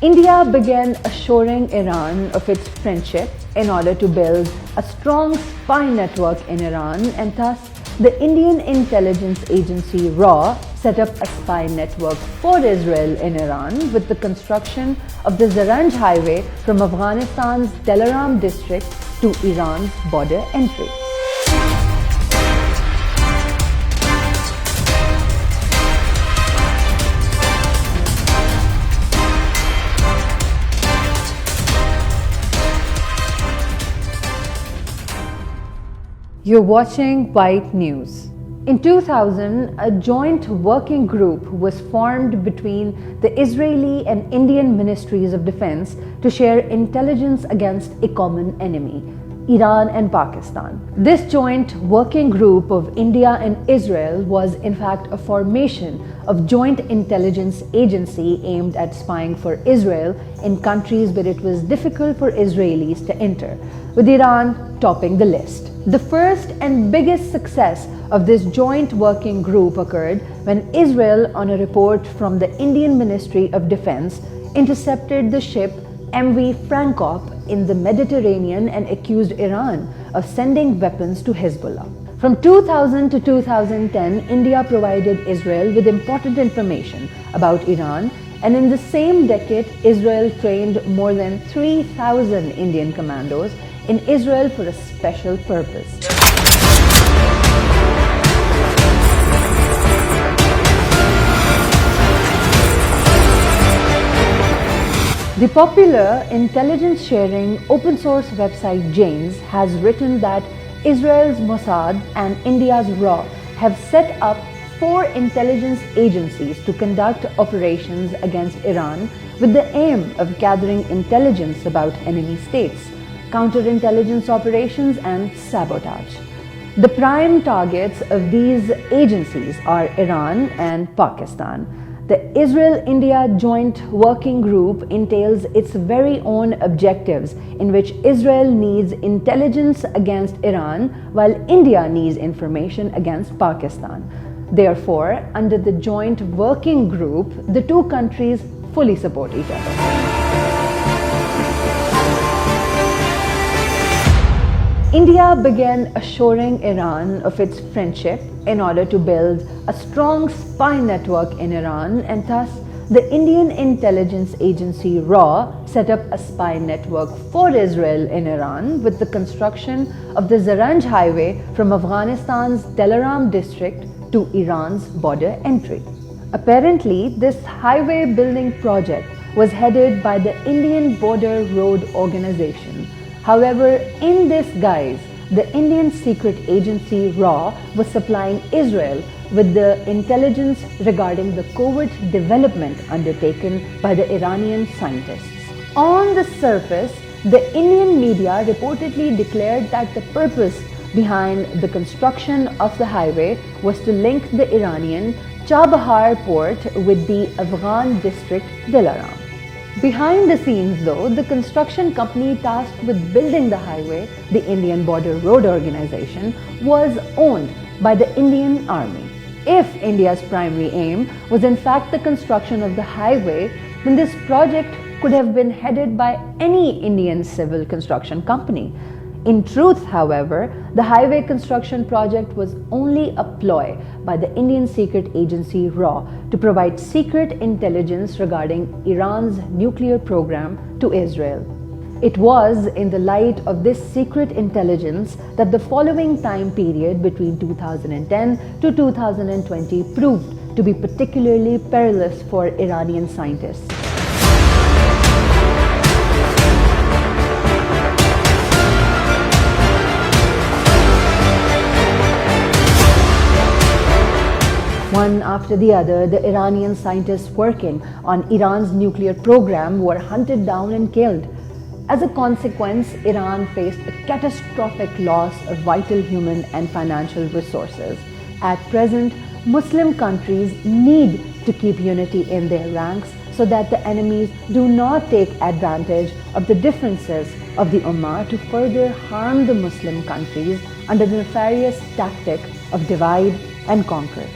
India began assuring Iran of its friendship in order to build a strong spy network in Iran, and thus the Indian intelligence agency RAW set up a spy network for Israel in Iran with the construction of the Zaranj highway from Afghanistan's Dalaram district to Iran's border entry. You're watching White News. In 2000, a joint working group was formed between the Israeli and Indian Ministries of Defense to share intelligence against a common enemy, Iran and Pakistan. This joint working group of India and Israel was in fact a formation of joint intelligence agency aimed at spying for Israel in countries where it was difficult for Israelis to enter, with Iran topping the list. The first and biggest success of this joint working group occurred when Israel, on a report from the Indian Ministry of Defense, intercepted the ship MV Frankop in the Mediterranean and accused Iran of sending weapons to Hezbollah. From 2000 to 2010, India provided Israel with important information about Iran, and in the same decade, Israel trained more than 3,000 Indian commandos in Israel for a special purpose. The popular intelligence sharing open source website Janes has written that Israel's Mossad and India's RAW have set up 4 intelligence agencies to conduct operations against Iran with the aim of gathering intelligence about enemy states, counterintelligence operations and sabotage. The prime targets of these agencies are Iran and Pakistan. The Israel-India Joint Working Group entails its very own objectives, in which Israel needs intelligence against Iran while India needs information against Pakistan. Therefore, under the Joint Working Group, the two countries fully support each other. India began assuring Iran of its friendship in order to build a strong spy network in Iran, and thus the Indian intelligence agency RAW set up a spy network for Israel in Iran with the construction of the Zaranj highway from Afghanistan's Dalaram district to Iran's border entry. Apparently, this highway building project was headed by the Indian Border Road Organization. However, in this guise, the Indian secret agency RAW was supplying Israel with the intelligence regarding the covert development undertaken by the Iranian scientists. On the surface, the Indian media reportedly declared that the purpose behind the construction of the highway was to link the Iranian Chabahar port with the Afghan district Dilaram. Behind the scenes though, the construction company tasked with building the highway, the Indian Border Road Organization, was owned by the Indian Army. If India's primary aim was in fact the construction of the highway, then this project could have been headed by any Indian civil construction company. In truth, however, the highway construction project was only a ploy by the Indian secret agency RAW to provide secret intelligence regarding Iran's nuclear program to Israel. It was in the light of this secret intelligence that the following time period between 2010 to 2020 proved to be particularly perilous for Iranian scientists. One after the other, the Iranian scientists working on Iran's nuclear program were hunted down and killed. As a consequence, Iran faced a catastrophic loss of vital human and financial resources. At present, Muslim countries need to keep unity in their ranks so that the enemies do not take advantage of the differences of the Ummah to further harm the Muslim countries under the nefarious tactic of divide and conquer.